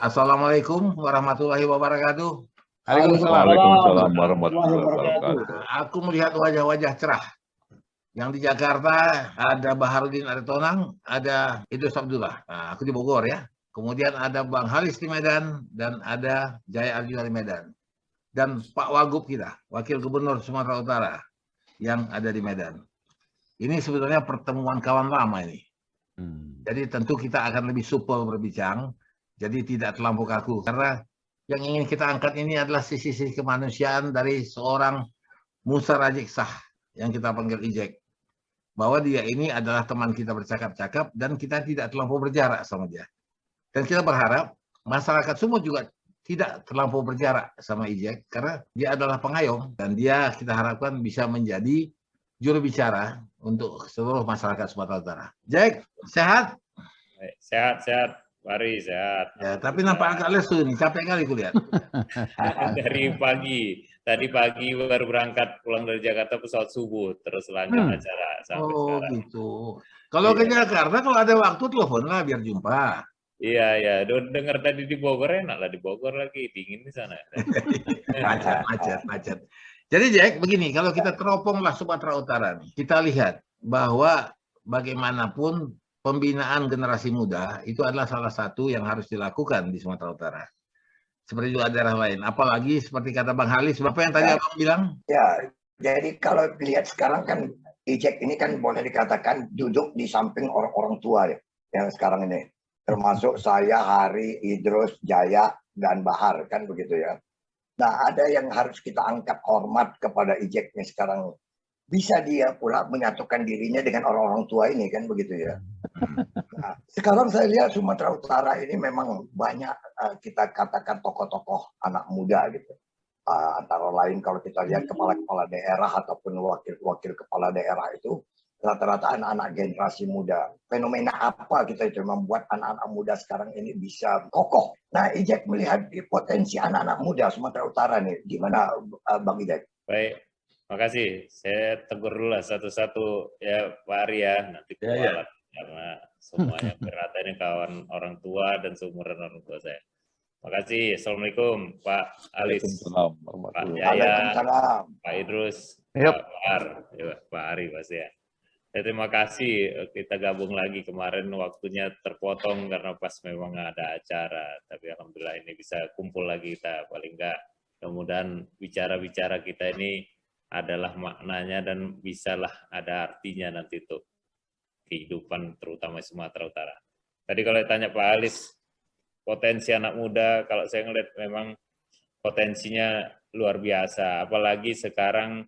Assalamualaikum warahmatullahi wabarakatuh. Waalaikumsalam warahmatullahi wabarakatuh. Aku melihat wajah-wajah cerah. Yang di Jakarta ada Baharudin Aritonang, ada Idrus Abdullah. Nah, aku di Bogor ya. Kemudian ada Bang Halis di Medan dan ada Jaya Arjuna di Medan. Dan Pak Wagub kita, Wakil Gubernur Sumatera Utara yang ada di Medan. Ini sebetulnya pertemuan kawan lama ini. Jadi tentu kita akan lebih supel berbincang, jadi tidak terlampau kaku. Karena yang ingin kita angkat ini adalah sisi-sisi kemanusiaan dari seorang Musa Rajeksah Shah yang kita panggil Ijek. Bahwa dia ini adalah teman kita bercakap-cakap dan kita tidak terlampau berjarak sama dia. Dan kita berharap masyarakat semua juga tidak terlampau berjarak sama Ijek karena dia adalah pengayom dan dia kita harapkan bisa menjadi juru bicara untuk seluruh masyarakat Sumatera Utara. Jack, sehat? Sehat, Mari sehat. Ya, tapi nampak agak lesu nih, capek kali kulihat. Dari pagi, tadi pagi baru berangkat pulang dari Jakarta pesawat subuh, terus lanjut acara sampai sekarang. Oh gitu. Kalau ke Jakarta kalau ada waktu telepon lah biar jumpa. Iya, dengar tadi di Bogor enak lah, di Bogor lagi dingin di sana. Macet. Jadi Jack, begini, kalau kita teroponglah Sumatera Utara nih, kita lihat bahwa bagaimanapun pembinaan generasi muda itu adalah salah satu yang harus dilakukan di Sumatera Utara. Seperti juga daerah lain. Apalagi seperti kata Bang Halis, apa yang tadi Abang bilang? Ya, jadi kalau dilihat sekarang kan Ijek ini kan boleh dikatakan duduk di samping orang-orang tua ya, yang sekarang ini. Termasuk saya, Hari, Idrus, Jaya, dan Bahar, kan begitu ya. Nah, ada yang harus kita angkat hormat kepada Ijek nih sekarang. Bisa dia pula menyatukan dirinya dengan orang-orang tua ini, kan begitu ya. Nah, sekarang saya lihat Sumatera Utara ini memang banyak kita katakan tokoh-tokoh anak muda gitu. Antara lain kalau kita lihat kepala-kepala daerah ataupun wakil-wakil kepala daerah itu rata-rata anak-anak generasi muda. Fenomena apa kita itu membuat anak-anak muda sekarang ini bisa kokoh. Nah, Ijek melihat potensi anak-anak muda Sumatera Utara nih. Gimana Bang Ijek? Baik, makasih. Saya tegur dulu lah satu-satu ya Pak Ari ya, nanti kualat. Karena semuanya berata ini kawan orang tua dan seumuran orang tua saya. Makasih. Assalamualaikum Pak Alis, Pak Jaya, Pak Idrus, Pak Bahar, Pak Ari pasti ya. Terima kasih kita gabung lagi kemarin waktunya terpotong karena pas memang ada acara. Tapi alhamdulillah ini bisa kumpul lagi kita paling enggak. Kemudian bicara-bicara kita ini adalah maknanya dan bisalah ada artinya nanti untuk kehidupan terutama Sumatera Utara. Tadi kalau tanya Pak Alis, potensi anak muda, kalau saya ngelihat memang potensinya luar biasa. Apalagi sekarang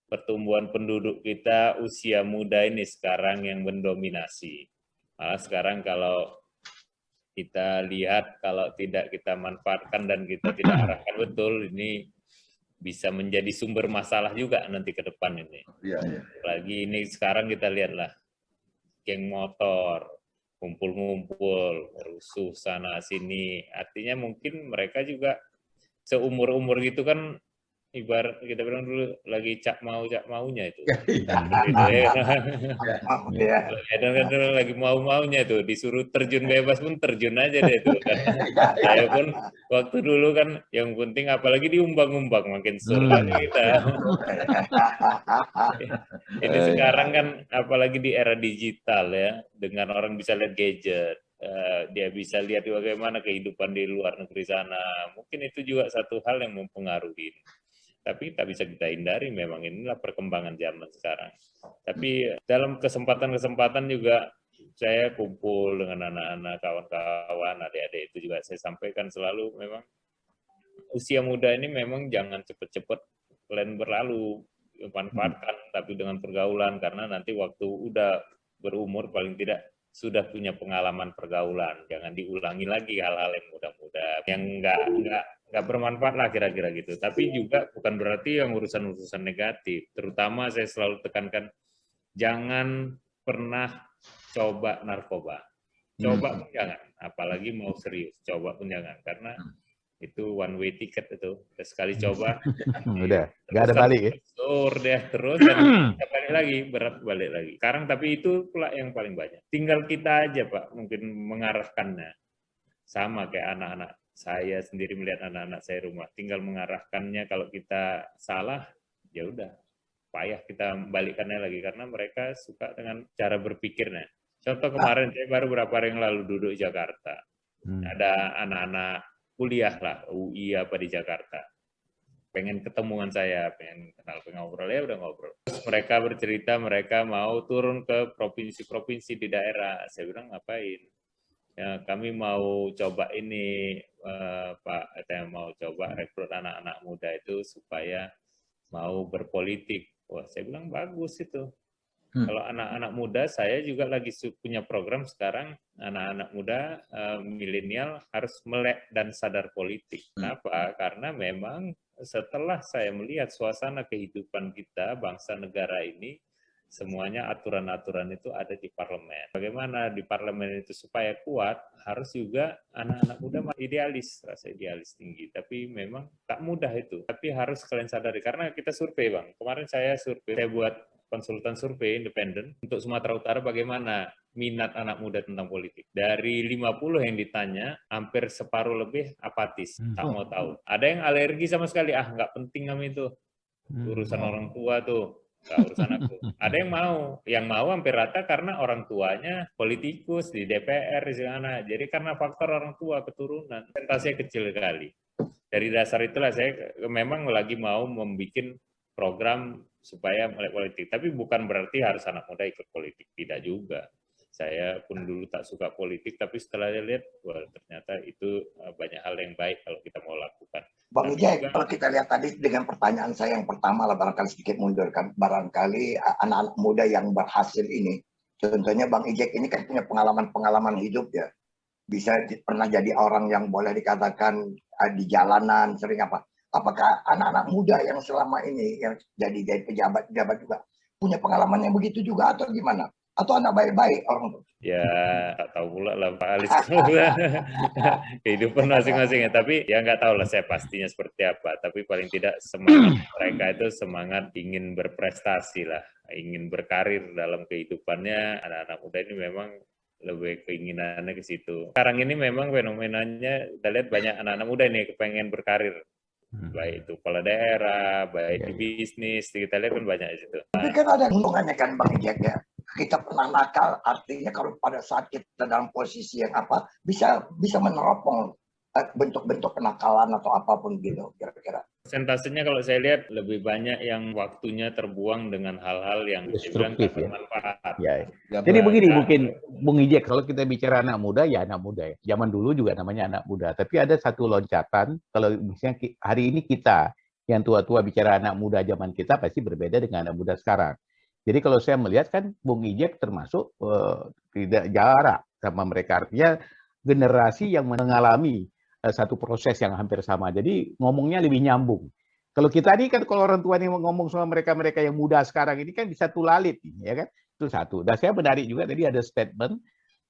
pertumbuhan penduduk kita usia muda ini sekarang yang mendominasi. Malah sekarang kalau kita lihat, kalau tidak kita manfaatkan dan kita tidak arahkan betul, ini bisa menjadi sumber masalah juga nanti ke depan ini. Lagi ini sekarang kita lihatlah, geng motor, kumpul-ngumpul, rusuh sana sini. Artinya mungkin mereka juga seumur-umur gitu kan, ibarat kita bilang dulu lagi cak maunya itu. Dan kan lagi mau-maunya itu disuruh terjun bebas pun terjun aja deh itu kan. Saya pun waktu dulu kan yang penting apalagi diumbang-umbang makin surga kita. Ini sekarang kan apalagi di era digital ya, dengan orang bisa lihat gadget, dia bisa lihat bagaimana kehidupan di luar negeri sana. Mungkin itu juga satu hal yang mempengaruhi. Tapi tak bisa kita hindari, memang inilah perkembangan zaman sekarang. Tapi dalam kesempatan-kesempatan juga saya kumpul dengan anak-anak, kawan-kawan, adik-adik itu juga saya sampaikan selalu memang usia muda ini memang jangan cepat-cepat berlalu, manfaatkan tapi dengan pergaulan karena nanti waktu udah berumur paling tidak sudah punya pengalaman pergaulan, jangan diulangi lagi hal-hal yang muda-muda yang nggak bermanfaat lah kira-kira gitu. Tapi juga bukan berarti yang urusan-urusan negatif. Terutama saya selalu tekankan jangan pernah coba narkoba. Coba pun jangan, apalagi mau serius. Coba pun jangan karena itu one way ticket itu. Sekali coba udah nggak ada balik ya. Deh terus dan kita balik lagi, berat balik lagi. Sekarang tapi itu pula yang paling banyak. Tinggal kita aja Pak mungkin mengarahkannya. sama kayak anak-anak saya sendiri melihat anak-anak saya rumah. Tinggal mengarahkannya, kalau kita salah, ya udah payah kita balikkannya lagi karena mereka suka dengan cara berpikirnya. Contoh kemarin saya baru beberapa hari yang lalu duduk di Jakarta. Ada anak-anak kuliah lah, UI apa di Jakarta. Pengen ketemuan saya, pengen kenal, pengen ngobrol, ya udah ngobrol. Terus mereka bercerita mereka mau turun ke provinsi-provinsi di daerah. Saya bilang ngapain? Ya, kami mau coba ini, Pak, saya mau coba rekrut anak-anak muda itu supaya mau berpolitik. Wah, saya bilang bagus itu. Kalau anak-anak muda, saya juga lagi punya program sekarang, anak-anak muda milenial harus melek dan sadar politik. Kenapa? Karena memang setelah saya melihat suasana kehidupan kita, bangsa negara ini, semuanya aturan-aturan itu ada di parlemen. Bagaimana di parlemen itu supaya kuat, harus juga anak-anak muda idealis, rasa idealis tinggi. Tapi memang tak mudah itu. Tapi harus kalian sadari, karena kita survei, Bang. Kemarin saya survei, saya buat konsultan survei independen untuk Sumatera Utara bagaimana minat anak muda tentang politik. Dari 50 yang ditanya, hampir separuh lebih apatis, tak mau tahu. Ada yang alergi sama sekali, nggak penting kami itu. Urusan orang tua tuh, nggak urusan aku. Ada yang mau hampir rata karena orang tuanya politikus di DPR di sana. Jadi karena faktor orang tua, keturunan, persentase kecil sekali. Dari dasar itulah saya memang lagi mau membuat program supaya melek politik. Tapi bukan berarti harus anak muda ikut politik, tidak juga. Saya pun dulu tak suka politik, tapi setelah lihat, wah ternyata itu banyak hal yang baik kalau kita mau lakukan. Bang Ijek, kalau kita lihat tadi dengan pertanyaan saya yang pertama lah, barangkali sedikit mundur kan, barangkali anak-anak muda yang berhasil ini, contohnya Bang Ijek ini kan punya pengalaman-pengalaman hidup ya, bisa pernah jadi orang yang boleh dikatakan di jalanan sering apa. Apakah anak-anak muda yang selama ini yang jadi pejabat juga punya pengalaman yang begitu juga atau gimana? Atau anak baik-baik orang itu? Ya, tak tahu pula lah Pak Alis. Kehidupan masing-masing ya. Tapi ya nggak tahu lah saya pastinya seperti apa. Tapi paling tidak semangat mereka itu semangat ingin berprestasi lah. Ingin berkarir dalam kehidupannya. Anak-anak muda ini memang lebih keinginannya ke situ. Sekarang ini memang fenomenanya, kita lihat banyak anak-anak muda nih kepengen berkarir. Baik itu kepala daerah, baik di bisnis, kita lihat kan banyak di situ. Tapi kan ada hubungannya kan Bang Ijek ya. Kita pernah nakal, artinya kalau pada saat kita dalam posisi yang apa, bisa meneropong bentuk-bentuk kenakalan atau apapun gitu kira-kira. Persentasenya kalau saya lihat lebih banyak yang waktunya terbuang dengan hal-hal yang destruktif ya. Bermanfaat. Ya. Jadi begini mungkin Bung Ijek, kalau kita bicara anak muda ya anak muda ya. Zaman dulu juga namanya anak muda, tapi ada satu loncatan kalau misalnya hari ini kita yang tua-tua bicara anak muda zaman kita pasti berbeda dengan anak muda sekarang. Jadi kalau saya melihat kan Bung Ijek termasuk tidak jarak sama mereka, artinya generasi yang mengalami satu proses yang hampir sama. Jadi ngomongnya lebih nyambung. Kalau kita ini kan kalau orang tua ini ngomong sama mereka-mereka yang muda sekarang ini kan bisa tulalit, ya kan? Itu satu. Dan saya menarik juga tadi ada statement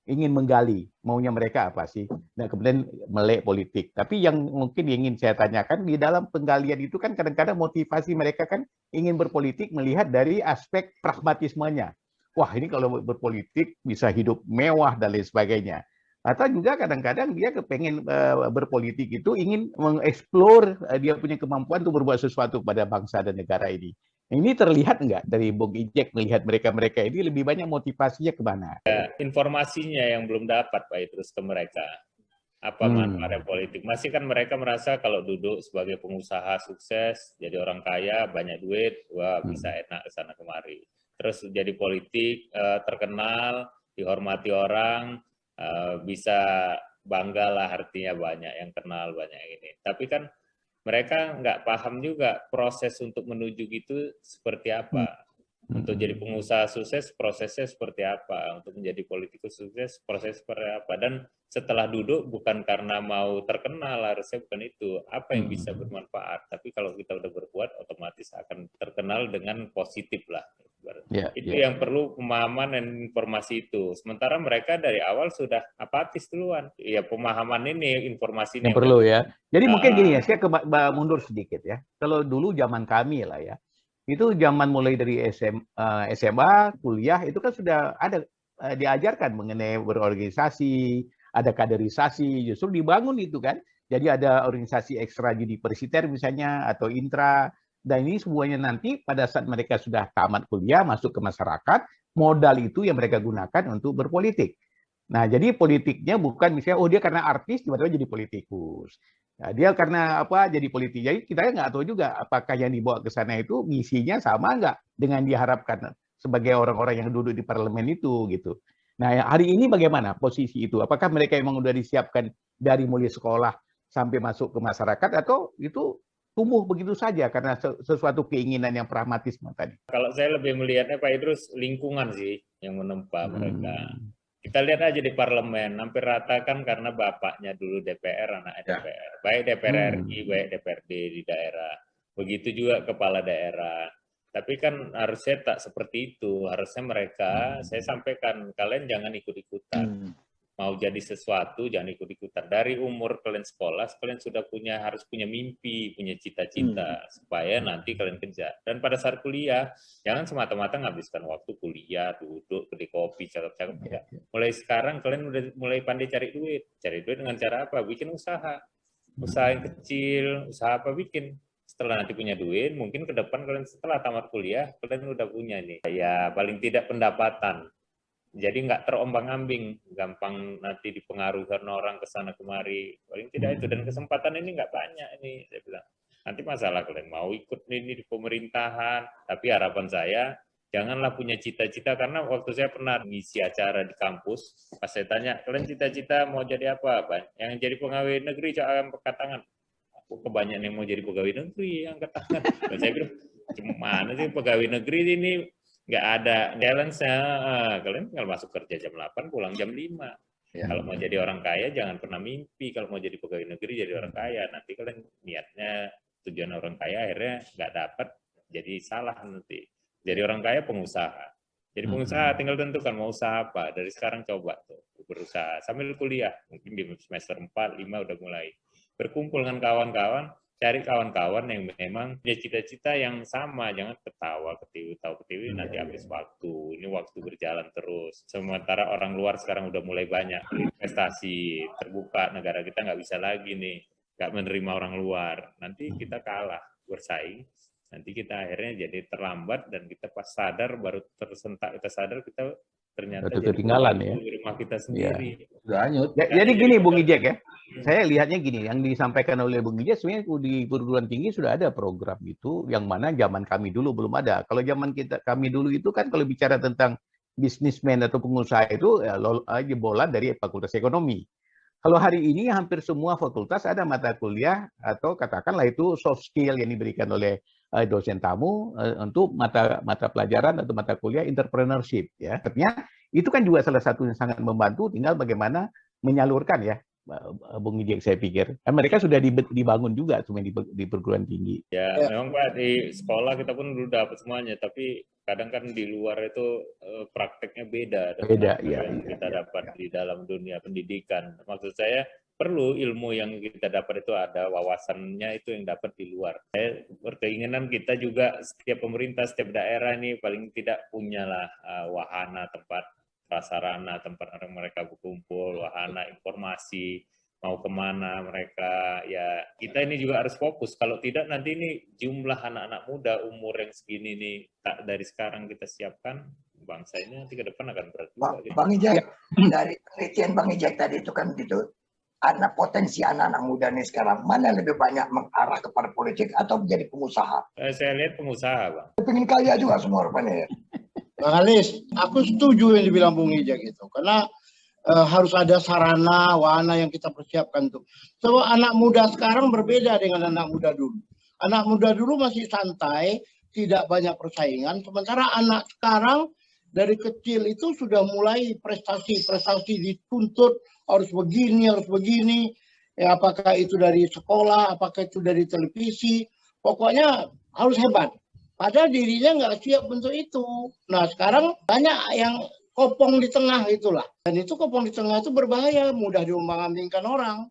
ingin menggali maunya mereka apa sih. Nah kemudian melek politik. Tapi yang mungkin ingin saya tanyakan di dalam penggalian itu kan kadang-kadang motivasi mereka kan ingin berpolitik melihat dari aspek pragmatismenya. Wah ini kalau berpolitik bisa hidup mewah dan lain sebagainya. Atau juga kadang-kadang dia kepengen berpolitik itu ingin mengeksplor dia punya kemampuan untuk berbuat sesuatu pada bangsa dan negara ini. Ini terlihat nggak dari Bung Ijek melihat mereka-mereka ini lebih banyak motivasinya kemana? Informasinya yang belum dapat Pak Idrus ke mereka. Apa manfaatnya politik? Masih kan mereka merasa kalau duduk sebagai pengusaha sukses, jadi orang kaya, banyak duit, wah bisa enak ke sana kemari. Terus jadi politik, terkenal, dihormati orang, bisa bangga lah artinya banyak yang kenal, banyak yang ini. Tapi kan mereka nggak paham juga proses untuk menuju gitu seperti apa. Untuk jadi pengusaha sukses prosesnya seperti apa, untuk menjadi politikus sukses proses seperti apa. Dan setelah duduk bukan karena mau terkenal, harusnya bukan itu. Apa yang bisa bermanfaat. Tapi kalau kita udah berbuat otomatis akan terkenal dengan positif lah. Itu yang perlu pemahaman dan informasi itu. Sementara mereka dari awal sudah apatis duluan. Ya pemahaman ini, informasi ini yang perlu ya. Jadi mungkin gini ya, saya mundur sedikit ya. Kalau dulu zaman kami lah ya, itu zaman mulai dari SMA, kuliah, itu kan sudah ada diajarkan mengenai berorganisasi, ada kaderisasi, justru dibangun itu kan. Jadi ada organisasi ekstra universiter misalnya atau intra, dan ini semuanya nanti pada saat mereka sudah tamat kuliah masuk ke masyarakat, modal itu yang mereka gunakan untuk berpolitik. Nah, jadi politiknya bukan misalnya dia karena artis tiba-tiba jadi politikus. Nah, dia karena apa jadi politik. Jadi kita nggak tahu juga apakah yang dibawa ke sana itu misinya sama nggak dengan diharapkan sebagai orang-orang yang duduk di parlemen itu gitu. Nah, hari ini bagaimana posisi itu? Apakah mereka memang sudah disiapkan dari mulai sekolah sampai masuk ke masyarakat atau itu tumbuh begitu saja karena sesuatu keinginan yang pragmatisme tadi? Kalau saya lebih melihatnya Pak Idrus, lingkungan sih yang menempa mereka. Kita lihat aja di parlemen, hampir rata kan karena bapaknya dulu DPR, anaknya DPR. Baik DPR RI, baik DPRD di daerah. Begitu juga kepala daerah. Tapi kan harusnya tak seperti itu. Harusnya mereka, saya sampaikan, kalian jangan ikut-ikutan. Mau jadi sesuatu, jangan ikut-ikutan. Dari umur kalian sekolah, kalian sudah harus punya mimpi, punya cita-cita, supaya nanti kalian kejar. Dan pada saat kuliah, jangan semata-mata ngabiskan waktu kuliah, duduk, beli kopi, cakep-cakep. Mulai sekarang kalian udah mulai pandai cari duit. Cari duit dengan cara apa? Bikin usaha. Usaha yang kecil, usaha apa bikin. Setelah nanti punya duit, mungkin ke depan kalian setelah tamat kuliah, kalian udah punya nih. Ya, paling tidak pendapatan. Jadi nggak terombang-ambing, gampang nanti dipengaruhi karena orang ke sana kemari. Paling tidak itu, dan kesempatan ini nggak banyak ini, saya bilang. Nanti masalah kalian mau ikut ini di pemerintahan, tapi harapan saya janganlah punya cita-cita, karena waktu saya pernah ngisi acara di kampus, pas saya tanya, kalian cita-cita mau jadi apa? Yang jadi pegawai negeri, coba angkat tangan. Aku kebanyakan yang mau jadi pegawai negeri, angkat tangan. Dan saya bilang, gimana sih pegawai negeri ini? Nggak ada challenge-nya. Kalian tinggal masuk kerja jam 8, pulang jam 5. Kalau mau jadi orang kaya, jangan pernah mimpi. Kalau mau jadi pegawai negeri, jadi orang kaya. Nanti kalian niatnya tujuan orang kaya, akhirnya nggak dapat, jadi salah nanti. Jadi orang kaya pengusaha. Jadi pengusaha tinggal tentukan mau usaha apa. Dari sekarang coba tuh berusaha. Sambil kuliah, mungkin di semester 4, 5 udah mulai. Berkumpul dengan kawan-kawan, cari kawan-kawan yang memang punya cita-cita yang sama, jangan ketawa ketiwi nanti habis waktu. Ini waktu berjalan terus. Sementara orang luar sekarang udah mulai banyak investasi terbuka, negara kita nggak bisa lagi nih, nggak menerima orang luar. Nanti kita kalah bersaing. Nanti kita akhirnya jadi terlambat dan kita pas sadar baru tersentak kita sadar kita ternyata jadi ketinggalan ya di rumah kita sendiri. Udah hanyut. Jadi gini Bung Ijek ya, saya lihatnya gini, yang disampaikan oleh Bung Ijek sebenarnya di perguruan tinggi sudah ada program itu, yang mana zaman kami dulu belum ada. Kalau zaman kami dulu itu kan kalau bicara tentang bisnismen atau pengusaha itu ya, jebolan dari Fakultas Ekonomi. Kalau hari ini hampir semua fakultas ada mata kuliah atau katakanlah itu soft skill yang diberikan oleh dosen tamu untuk mata pelajaran atau mata kuliah entrepreneurship ya. Artinya itu kan juga salah satu yang sangat membantu, tinggal bagaimana menyalurkan ya Bung Ijek, saya pikir. Mereka sudah dibangun juga sebenarnya di perguruan tinggi. Ya, memang Pak, di sekolah kita pun dulu dapat semuanya, tapi kadang kan di luar itu prakteknya beda dengan yang kita dapat di dalam dunia pendidikan. Maksud saya, perlu ilmu yang kita dapat itu ada wawasannya itu yang dapat di luar. Saya berkeinginan kita juga setiap pemerintah, setiap daerah ini paling tidak punyalah wahana, tempat prasarana, tempat mereka berkumpul, wahana informasi, mau kemana mereka, ya kita ini juga harus fokus. Kalau tidak nanti ini jumlah anak-anak muda umur yang segini nih, tak dari sekarang kita siapkan, bangsa ini nanti ke depan akan berat juga. Bang Ijek, dari penelitian Bang Ijek tadi itu kan gitu, potensi anak-anak muda nih sekarang, mana lebih banyak mengarah kepada politik atau menjadi pengusaha? Saya lihat pengusaha, Bang. Pengen kaya juga semua rupanya ya. Bang Alis, aku setuju yang dibilang Bung Ijek itu, karena harus ada sarana, wahana yang kita persiapkan tuh. So, anak muda sekarang berbeda dengan anak muda dulu. Anak muda dulu masih santai, tidak banyak persaingan, sementara anak sekarang dari kecil itu sudah mulai prestasi-prestasi dituntut, harus begini, ya, apakah itu dari sekolah, apakah itu dari televisi, pokoknya harus hebat. Padahal dirinya nggak siap bentuk itu. Nah sekarang banyak yang kopong di tengah itulah. Dan itu kopong di tengah itu berbahaya, mudah diombang-ambingkan orang.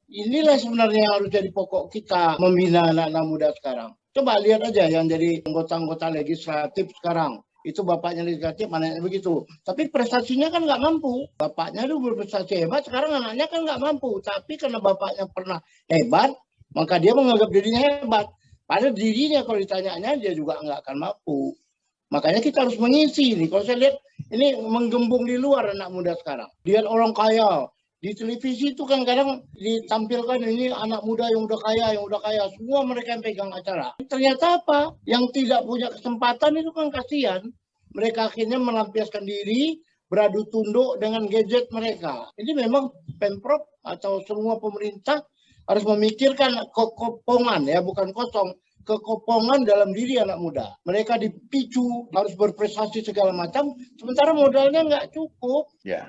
Inilah sebenarnya yang harus jadi pokok kita membina anak-anak muda sekarang. Coba lihat aja yang jadi anggota-anggota legislatif sekarang. itu bapaknya negatif, anaknya begitu. Tapi prestasinya kan nggak mampu. Bapaknya itu berprestasi hebat, sekarang anaknya kan nggak mampu. Tapi karena bapaknya pernah hebat, maka dia menganggap dirinya hebat. Padahal dirinya kalau ditanyanya dia juga nggak akan mampu. Makanya kita harus mengisi ini. Kalau saya lihat ini menggembung di luar anak muda sekarang. Lihat orang kaya. Di televisi itu kan kadang ditampilkan ini anak muda yang udah kaya. Semua mereka yang pegang acara. Ternyata apa? Yang tidak punya kesempatan itu kan kasihan. Mereka akhirnya melampiaskan diri, beradu tunduk dengan gadget mereka. Ini memang Pemprov atau semua pemerintah harus memikirkan kekopongan ya, bukan kosong. Kekopongan dalam diri anak muda. Mereka dipicu, harus berprestasi segala macam, sementara modalnya nggak cukup. Ya.